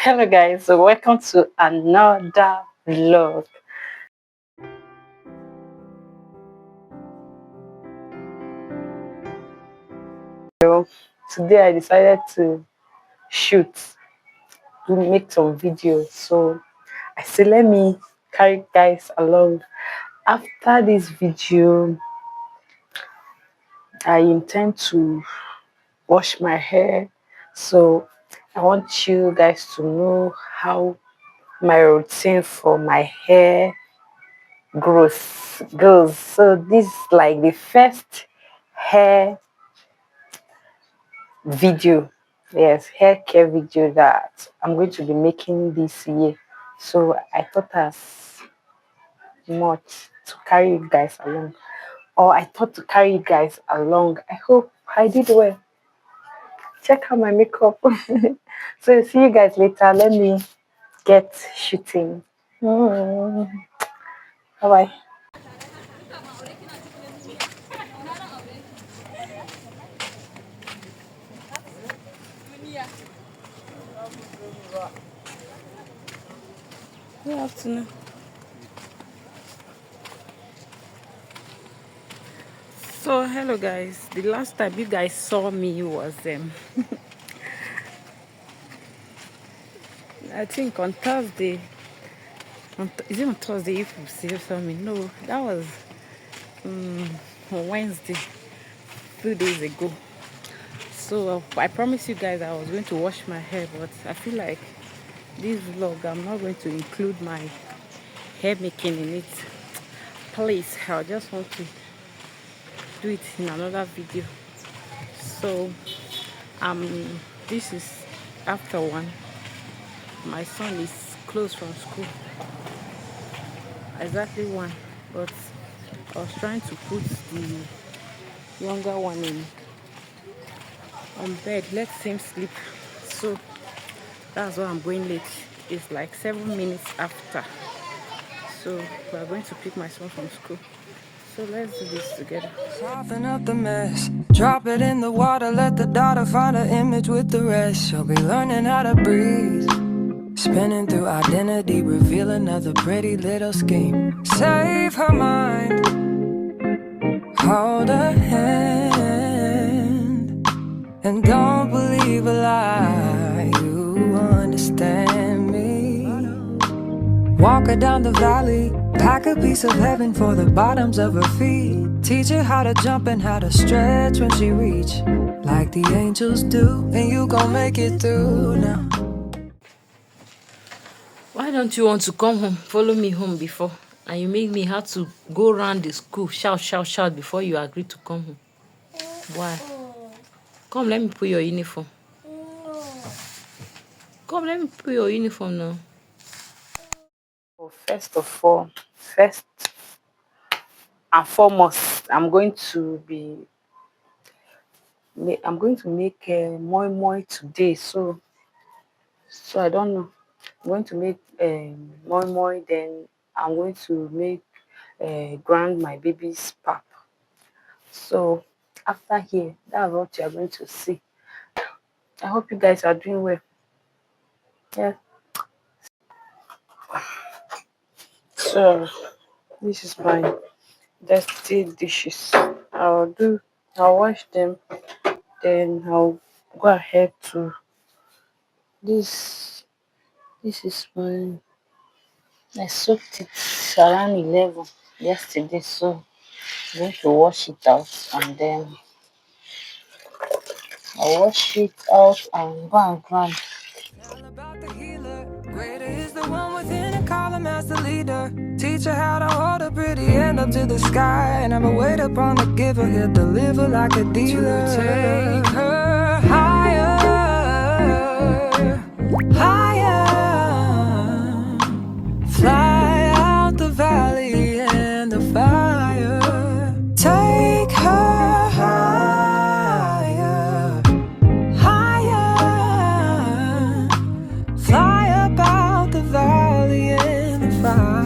Hello guys, so welcome to another vlog. So today I decided to make some videos. So I said let me carry you guys along. After this video, I intend to wash my hair. So I want you guys to know how my routine for my hair goes. So this is like the first hair video, yes, hair care video that I'm going to be making this year. So I thought as much to carry you guys along, or I thought to carry you guys along. I hope I did well. Check out my makeup. So see you guys later. Let me get shooting. Bye bye. Good afternoon. So hello guys, the last time you guys saw me was I think on Thursday. Is it on Thursday if you still saw me? No, that was on Wednesday, 2 days ago. So I promised you guys I was going to wash my hair, but I feel like this vlog I'm not going to include my hair making in it. Please, I just want to do it in another video. So this is after 1. My son is closed from school, exactly 1, but I was trying to put the younger one on bed, let him sleep. So that's why I'm going late. It's like 7 minutes after. So we're going to pick my son from school. So let's do this together. Soften up the mess, drop it in the water, let the daughter find an image with the rest. She'll be learning how to breathe, spinning through identity, reveal another pretty little scheme. Save her mind, hold her hand, and don't believe a lie. You understand me. Walk her down the valley, pack a piece of heaven for the bottoms of her feet. Teach her how to jump and how to stretch when she reach, like the angels do, and you gon' make it through now. Why don't you want to come home, follow me home before, and you make me have to go around the school, shout before you agree to come home? Why? Come, let me put your uniform. Come, let me put your uniform now. First and foremost, I'm going to make moi moi today. So I don't know. I'm going to make moi moi. Then I'm going to make grind my baby's pap. So after here, that's what you are going to see. I hope you guys are doing well. Yeah. So this is my dirty dishes. I'll wash them, then I'll go ahead to this. This is my, I soaked it around 11 yesterday, so I'm going to wash it out, and then I'll wash it out and go and grind. About the healer, greater is the one within and call him as the leader. Teach her how to hold a pretty hand up to the sky, and never wait upon the giver. He'll deliver like a dealer. To take her higher, higher. Fly out the valley and the fire. Take her higher, higher. Fly about the valley and the fire.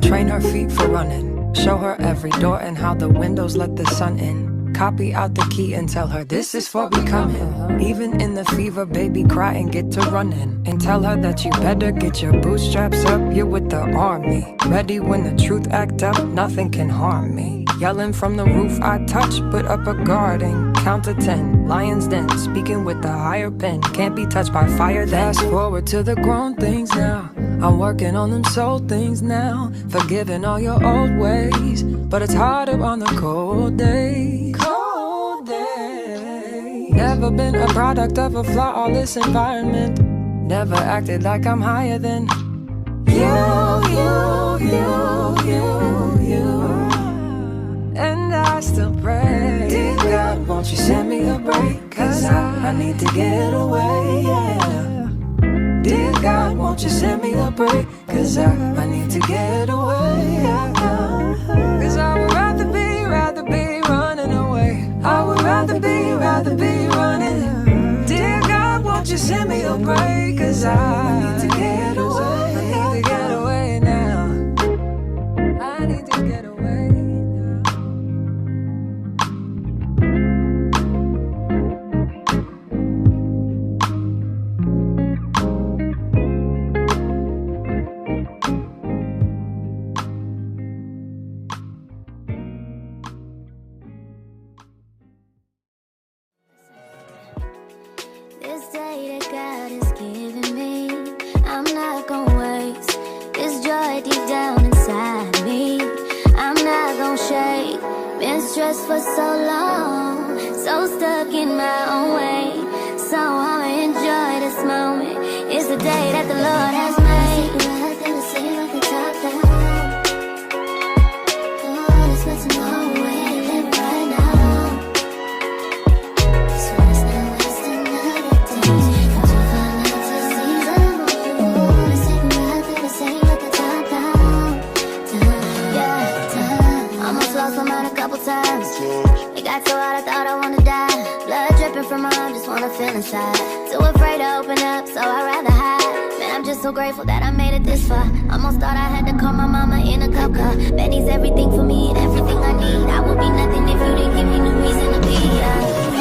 Train her feet for running. Show her every door and how the windows let the sun in. Copy out the key and tell her this is for becoming. Even in the fever, baby, cry and get to running. And tell her that you better get your bootstraps up. You're with the army, ready when the truth act up. Nothing can harm me. Yelling from the roof, I touch, put up a guard and count to 10. Lions den, speaking with the higher pen. Can't be touched by fire then. Fast forward to the grown things now. I'm working on them soul things now. Forgiving all your old ways, but it's harder on the cold days. Cold days. Never been a product of a flawless environment. Never acted like I'm higher than you. And I still pray, dear God, won't you send me a break? Cause I need to get away, yeah. Dear God, won't you send me a break? Cause I need to get away, yeah. Cause I would rather be running away. I would rather be running. Dear God, won't you send me a break? Cause I need to get away. I need to get away now. I need to get away. This day that God has given me, I'm not gonna waste this joy deep down inside me. I'm not gonna shake. Been stressed for so long, so stuck in my own way. So I'ma enjoy this moment. It's the day that the Lord has made. It got so hot I thought I wanna die. Blood dripping from my arm, just wanna feel inside. Too afraid to open up, so I'd rather hide. Man, I'm just so grateful that I made it this far. Almost thought I had to call my mama in a cop car. Betty's everything for me and everything I need. I would be nothing if you didn't give me no reason to be.